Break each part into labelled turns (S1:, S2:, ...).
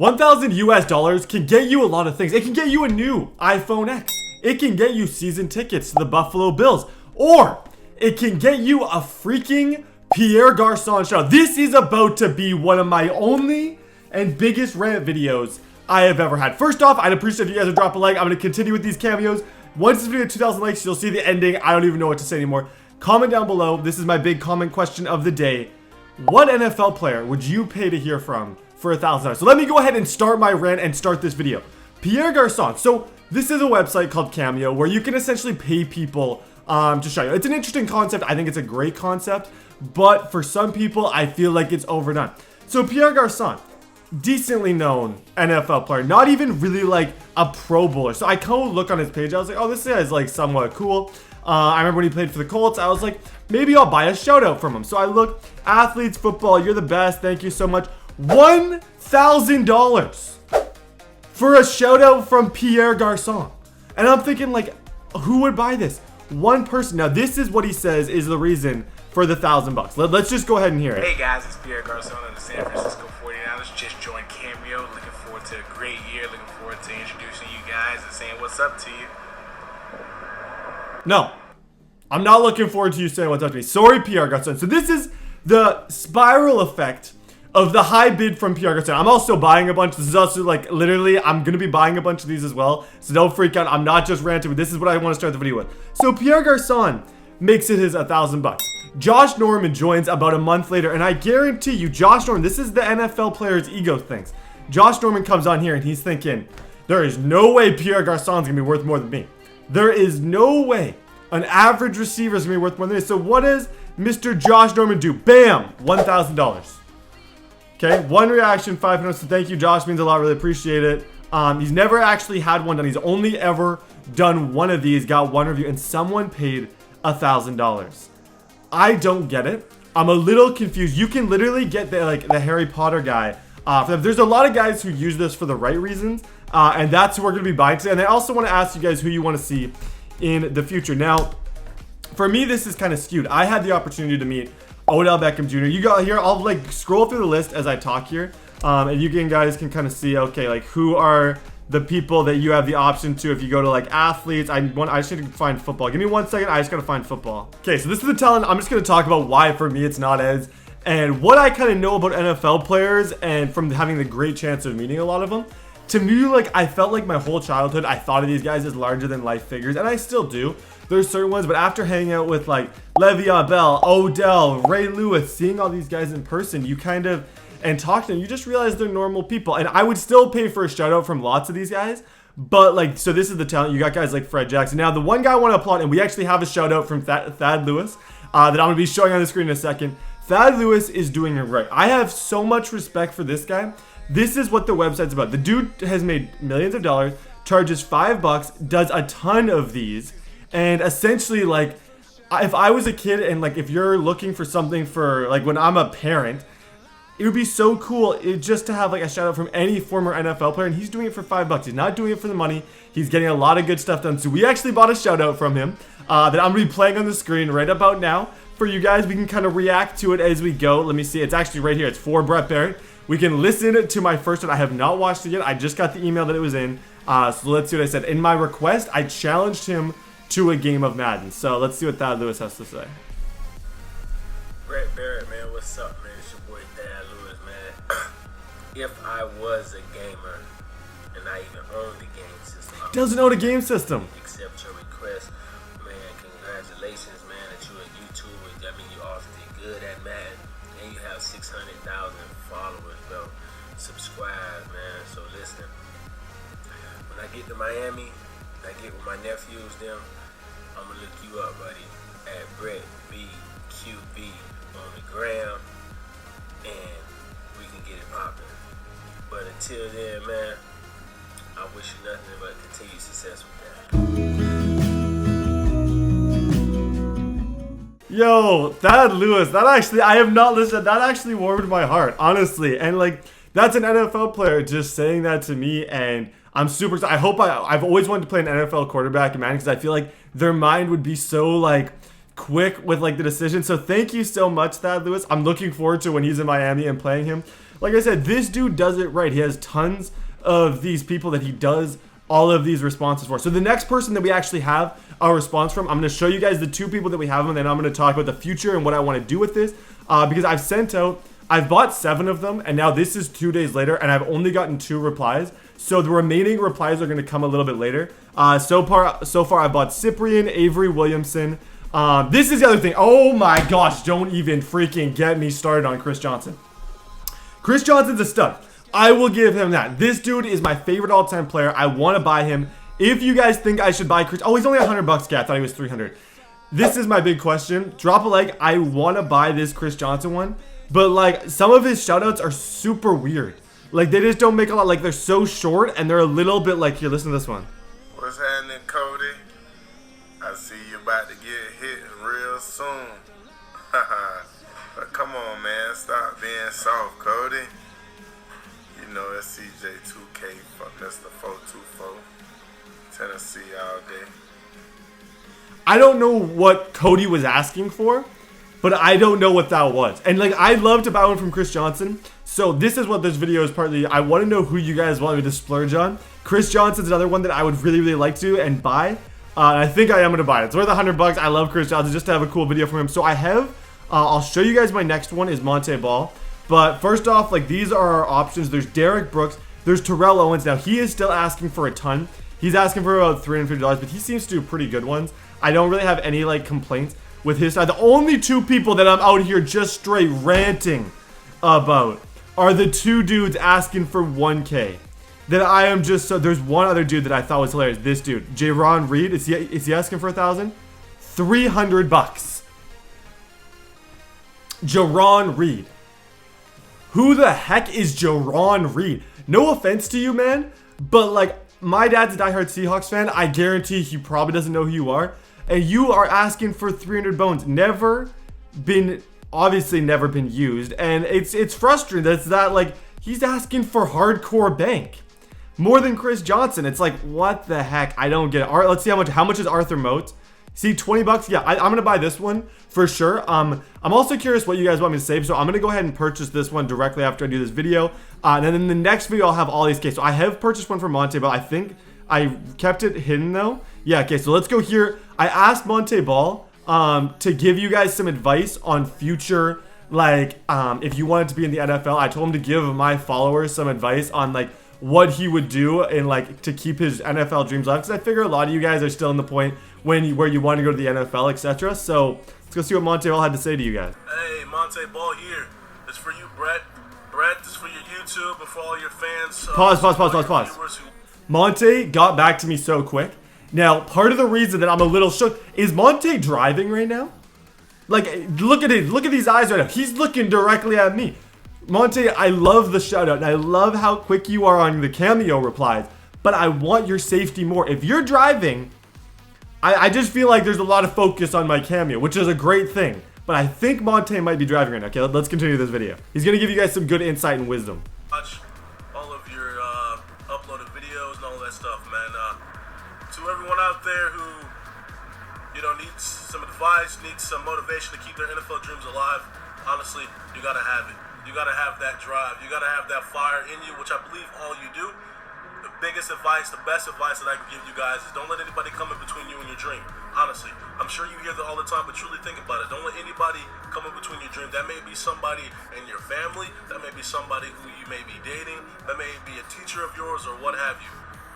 S1: $1,000 US can get you a lot of things. It can get you a new iPhone X. It can get you season tickets to the Buffalo Bills. Or it can get you a freaking Pierre Garçon shout. This is about to be one of my only and biggest rant videos I have ever had. First off, I'd appreciate if you guys would drop a like. I'm going to continue with these cameos. Once this video hits 2,000 likes, you'll see the ending. I don't even know what to say anymore. Comment down below. This is my big comment question of the day. What NFL player would you pay to hear from for $1,000? So let me go ahead and start my rant and start this video. Pierre Garçon. So this is a website called Cameo where you can essentially pay people to shout you. It's an interesting concept. I think it's a great concept, but for some people, I feel like it's overdone. So Pierre Garçon, decently known NFL player, not even really like a Pro Bowler. So I kind of look on his page. I was like, oh, this guy is like somewhat cool. I remember when he played for the Colts, I was like, maybe I'll buy a shout out from him. So I look, athletes, football, you're the best. Thank you so much. $1,000 for a shout out from Pierre Garçon. And I'm thinking like, who would buy this? One person. Now this is what he says is the reason for the $1,000. Let's just go ahead and hear it.
S2: Hey guys, it's Pierre Garçon of the San Francisco 49ers. Just joined Cameo. Looking forward to a great year. Looking forward to introducing you guys and saying what's up to you.
S1: No, I'm not looking forward to you saying what's up to me. Sorry, Pierre Garçon. So this is the spiral effect of the high bid from Pierre Garçon. I'm also buying a bunch. This is also like literally, I'm going to be buying a bunch of these as well. So don't freak out. I'm not just ranting, but this is what I want to start the video with. So Pierre Garçon makes it his $1,000. Josh Norman joins about a month later, and I guarantee you, Josh Norman, this is the NFL player's ego things. Josh Norman comes on here and he's thinking, there is no way Pierre Garçon's going to be worth more than me. There is no way an average receiver is going to be worth more than this. So what does Mr. Josh Norman do? Bam! $1,000. Okay, one reaction, 500. So thank you, Josh. Means a lot. Really appreciate it. He's never actually had one done. He's only ever done one of these, got one review, and someone paid $1,000. I don't get it. I'm a little confused. You can literally get the Harry Potter guy. There's a lot of guys who use this for the right reasons, and that's who we're going to be buying today. And I also want to ask you guys who you want to see in the future. Now, for me, this is kind of skewed. I had the opportunity to meet Odell Beckham Jr. You got here. I'll like scroll through the list as I talk here, and you guys can kind of see, okay, like who are the people that you have the option to if you go to like athletes. I just need to find football. Give me 1 second. I just gotta find football. Okay, so this is the talent. I'm just gonna talk about why for me it's not as, and what I kind of know about NFL players, and from having the great chance of meeting a lot of them. To me, like, I felt like my whole childhood, I thought of these guys as larger than life figures, and I still do. There's certain ones, but after hanging out with like Le'Veon Bell, Odell, Ray Lewis, seeing all these guys in person, you kind of, and talk to them, you just realize they're normal people. And I would still pay for a shout out from lots of these guys, but like, so this is the talent. You got guys like Fred Jackson. Now, the one guy I want to applaud, and we actually have a shout out from Thad Lewis that I'm going to be showing on the screen in a second. Thad Lewis is doing it right. I have so much respect for this guy. This is what the website's about. The dude has made millions of dollars, charges $5, does a ton of these, and essentially, like, if I was a kid and like if you're looking for something for like when I'm a parent, it would be so cool just to have like a shout out from any former NFL player, and he's doing it for $5. He's not doing it for the money. He's getting a lot of good stuff done. So we actually bought a shout out from him that I'm gonna be playing on the screen right about now for you guys. We can kind of react to it as we go. Let me see. It's actually right here. It's for Brett Barrett. We can listen to my first one. I have not watched it yet. I just got the email that it was in. So let's see what I said. In my request, I challenged him to a game of Madden. So let's see what Thad Lewis has to say.
S2: Brett Barrett, man, what's up, man? It's your boy Thad Lewis, man. If I was a gamer and I even owned the game system,
S1: doesn't own a game system.
S2: Accept your request, man. Congratulations, man, that you're a YouTuber. I mean, you obviously good at Madden, and you have 600,000 followers, bro. Subscribe, man. So listen, when I get to Miami, I get with my nephews, them, I'm gonna look you up, buddy, at Brett BQB on the gram, and we can get it popping. But until then, man, I wish you nothing but continued success with
S1: that. Yo, Thad Lewis, that actually, I have not listened. That actually warmed my heart, honestly. And like, that's an NFL player just saying that to me, and I'm super excited. I've always wanted to play an NFL quarterback in Madden because I feel like their mind would be so like quick with like the decision. So thank you so much, Thad Lewis. I'm looking forward to when he's in Miami and playing him. like I said, this dude does it right. He has tons of these people that he does all of these responses for. So the next person that we actually have a response from, I'm going to show you guys the 2 people that we have, and then I'm going to talk about the future and what I want to do with this, because I've bought 7 of them, and now this is 2 days later, and I've only gotten 2 replies. So the remaining replies are going to come a little bit later. So far I bought Cyprian, Avery Williamson. This is the other thing. Oh my gosh, don't even freaking get me started on Chris Johnson. Chris Johnson's a stud. I will give him that. This dude is my favorite all-time player. I want to buy him. If you guys think I should buy Chris... Oh, he's only $100, guys. I thought he was 300. This is my big question. Drop a like. I want to buy this Chris Johnson one. But, like, some of his shoutouts are super weird. Like, they just don't make a lot. Like, they're so short, and they're a little bit like... Here, listen to this one.
S3: What's happening, Cody? I see you about to get hit real soon. But come on, man. Stop being soft, Cody. You know, it's CJ2K, Mr. 424. Tennessee all day.
S1: I don't know what Cody was asking for, but I don't know what that was. And, like, I'd love to buy one from Chris Johnson. So this is what this video is partly. I want to know who you guys want me to splurge on. Chris Johnson's another one that I would really, really like to and buy. I think I am going to buy it. It's worth $100. I love Chris Johnson just to have a cool video from him. So I have, I'll show you guys my next one is Monte Ball. But first off, like, these are our options. There's Derek Brooks. There's Terrell Owens. Now, he is still asking for a ton. He's asking for about $350, but he seems to do pretty good ones. I don't really have any, like, complaints with his side. The only 2 people that I'm out here just straight ranting about are the 2 dudes asking for 1K. That I am just so... There's one other dude that I thought was hilarious. This dude, Jaron Reed. Is he asking for 1,000? $300. Jaron Reed. Who the heck is Jaron Reed? No offense to you, man, but, like, my dad's a diehard Seahawks fan. I guarantee he probably doesn't know who you are. And you are asking for 300 bones. Obviously never been used. And it's frustrating. That's that, like, he's asking for hardcore bank. More than Chris Johnson. It's like, what the heck? I don't get it. All right, let's see how much is Arthur Moat. See, $20. Yeah, I'm going to buy this one for sure. I'm also curious what you guys want me to save. So I'm going to go ahead and purchase this one directly after I do this video. And then in the next video, I'll have all these cases. So I have purchased one for Monte, but I think I kept it hidden though. Yeah, okay, so let's go here. I asked Monte Ball to give you guys some advice on future, like, if you wanted to be in the NFL. I told him to give my followers some advice on, like, what he would do and, like, to keep his NFL dreams alive. Because I figure a lot of you guys are still in the point where you want to go to the NFL, etc. So let's go see what Monte Ball had to say to you guys.
S4: Hey, Monte Ball here. It's for you, Brett. Brett, this is for your YouTube and for all your fans.
S1: Pause. Monte got back to me so quick. Now, part of the reason that I'm a little shook is Monte driving right now. Like, look at it. Look at these eyes right now. He's looking directly at me. Monte, I love the shout out and I love how quick you are on the cameo replies, but I want your safety more. If you're driving, I just feel like there's a lot of focus on my cameo, which is a great thing. But I think Monte might be driving right now. Okay, let's continue this video. He's going to give you guys some good insight and wisdom.
S4: Watch all of your uploaded videos and all that stuff, man. To everyone out there who, you know, needs some advice, needs some motivation to keep their NFL dreams alive, honestly, you got to have it. You got to have that drive. You got to have that fire in you, which I believe all you do. The biggest advice, the best advice that I can give you guys is don't let anybody come in between you and your dream. Honestly, I'm sure you hear that all the time, but truly think about it. Don't let anybody come in between your dream. That may be somebody in your family. That may be somebody who you may be dating. That may be a teacher of yours or what have you.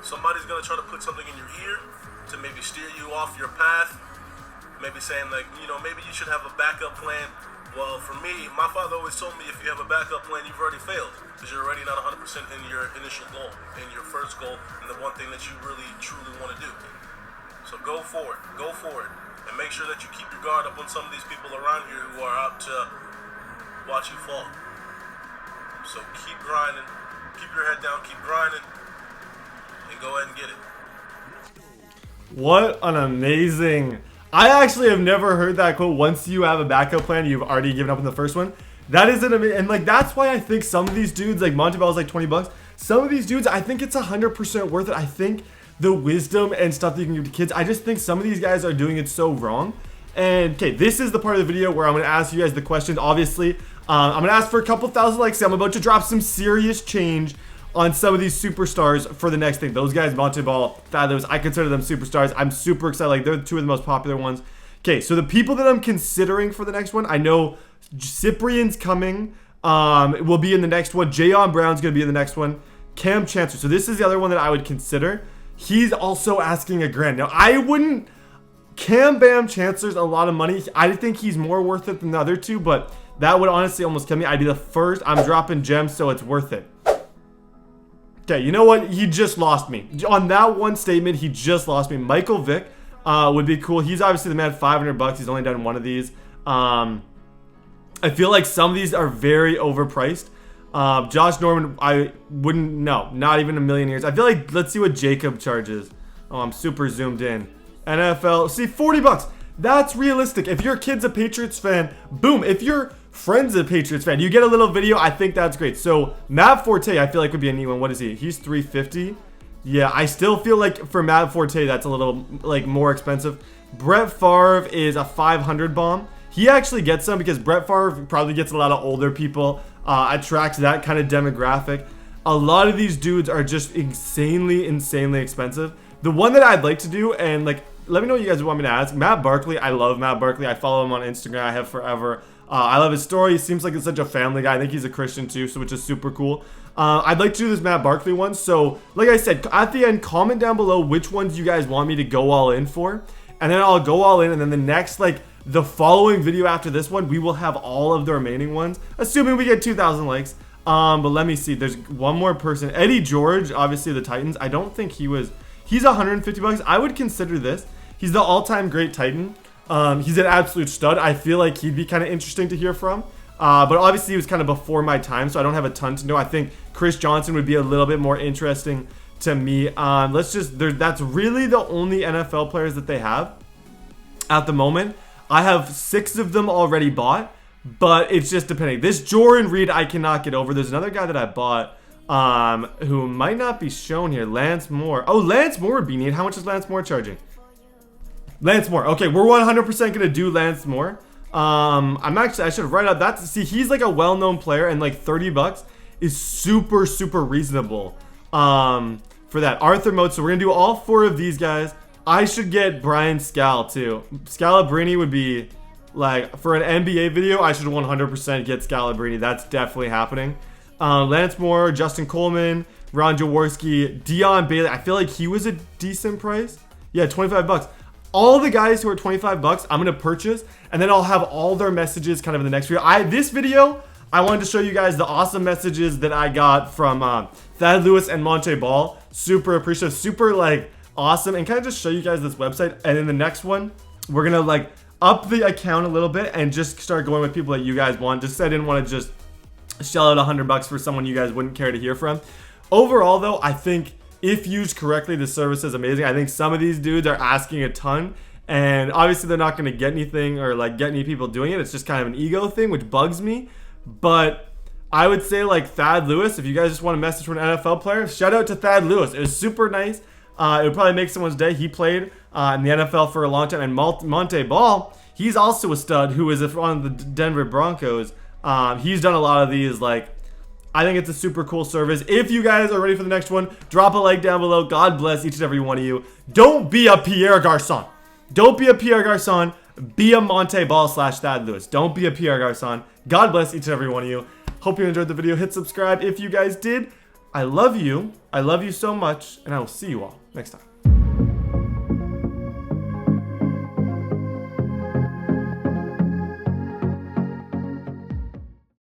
S4: Somebody's going to try to put something in your ear to maybe steer you off your path. Maybe saying, like, you know, maybe you should have a backup plan. Well, for me, my father always told me if you have a backup plan, you've already failed. Because you're already not 100% in your initial goal, in your first goal, and the one thing that you really, truly want to do. So go for it. Go for it. And make sure that you keep your guard up on some of these people around here who are out to watch you fall. So keep grinding. Keep your head down. Keep grinding. And go ahead and get it.
S1: What an amazing... I actually have never heard that quote. Once you have a backup plan, you've already given up on the first one. That is an amazing, and, like, that's why I think some of these dudes, like Monte Ball is like $20. Some of these dudes, I think it's 100% worth it. I think the wisdom and stuff that you can give to kids, I just think some of these guys are doing it so wrong. And okay, this is the part of the video where I'm going to ask you guys the questions. Obviously, I'm gonna ask for a couple thousand likes. I'm about to drop some serious change on some of these superstars for the next thing. Those guys, Monte Ball, Thad Lewis, I consider them superstars. I'm super excited. Like, they're two of the most popular ones. Okay, so the people that I'm considering for the next one, I know Cyprian's coming. Will be in the next one. Jayon Brown's gonna be in the next one. Cam Chancellor. So this is the other one that I would consider. He's also asking $1,000. Now, I wouldn't. Cam Bam Chancellor's a lot of money. I think he's more worth it than the other two, but that would honestly almost kill me. I'd be the first. I'm dropping gems, so it's worth it. Okay, you know what? He just lost me. On that one statement, he just lost me. Michael Vick would be cool. He's obviously the man, $500. He's only done one of these. I feel like some of these are very overpriced. Josh Norman, I wouldn't, no, not even a million years. I feel like, let's see what Jacob charges. Oh, I'm super zoomed in. NFL, see, $40. That's realistic. If your kid's a Patriots fan, boom. If your friend's a Patriots fan, you get a little video. I think that's great. So Matt Forte, I feel like would be a neat one. What is he? He's $350. Yeah, I still feel like for Matt Forte, that's a little like more expensive. Brett Favre is a 500 bomb. He actually gets some because Brett Favre probably gets a lot of older people, attracts that kind of demographic. A lot of these dudes are just insanely expensive. The one that I'd like to do, and like, let me know what you guys want me to ask. Matt Barkley, I love Matt Barkley. I follow him on Instagram. I have forever. I love his story. He seems like he's such a family guy. I think he's a Christian too, so which is super cool. I'd like to do this Matt Barkley one. So, like I said, at the end, comment down below which ones you guys want me to go all in for. And then I'll go all in, and then the next, like, the following video after this one, we will have all of the remaining ones, assuming we get 2,000 likes. But let me see. There's one more person. Eddie George, obviously the Titans. I don't think he was... He's $150. I would consider this. He's the all-time great Titan. He's an absolute stud. I feel like he'd be kind of interesting to hear from. But obviously he was kind of before my time, so I don't have a ton to know. I think Chris Johnson would be a little bit more interesting to me. That's really the only NFL players that they have at the moment. I have 6 of them already bought, but it's just depending. This Jordan Reed I cannot get over. There's another guy that I bought who might not be shown here. Lance Moore. Oh, Lance Moore would be neat. How much is Lance Moore charging? Lance Moore. Okay, we're 100% going to do Lance Moore. I should have write out that. See, he's like a well-known player, and like $30 is super reasonable for that. Arthur Moat. So we're going to do all 4 of these guys. I should get Brian Scal too. Scalabrini would be like, for an NBA video, I should 100% get Scalabrini. That's definitely happening. Lance Moore, Justin Coleman, Ron Jaworski, Dion Bailey. I feel like he was a decent price. Yeah, $25. All the guys who are $25, I'm going to purchase, and then I'll have all their messages kind of in the next video. This video, I wanted to show you guys the awesome messages that I got from Thad Lewis and Monte Ball. Super appreciative, super like awesome, and kind of just show you guys this website. And in the next one, we're going to like up the account a little bit and just start going with people that you guys want. Just I didn't want to just shell out $100 for someone you guys wouldn't care to hear from. Overall, though, I think if used correctly, the service is amazing. I think some of these dudes are asking a ton, and obviously they're not going to get anything or like get any people doing it. It's just kind of an ego thing, which bugs me. But I would say like Thad Lewis, if you guys just want a message from an NFL player, shout out to Thad Lewis. It was super nice. It would probably make someone's day. He played in the NFL for a long time. And Monte Ball, he's also a stud who is on the Denver Broncos. He's done a lot of these. Like, I think it's a super cool service. If you guys are ready for the next one, drop a like down below. God bless each and every one of you. Don't be a Pierre Garçon. Don't be a Pierre Garçon. Be a Monte Ball / Thad Lewis. Don't be a Pierre Garçon. God bless each and every one of you. Hope you enjoyed the video. Hit subscribe if you guys did. I love you. I love you so much, and I will see you all next time.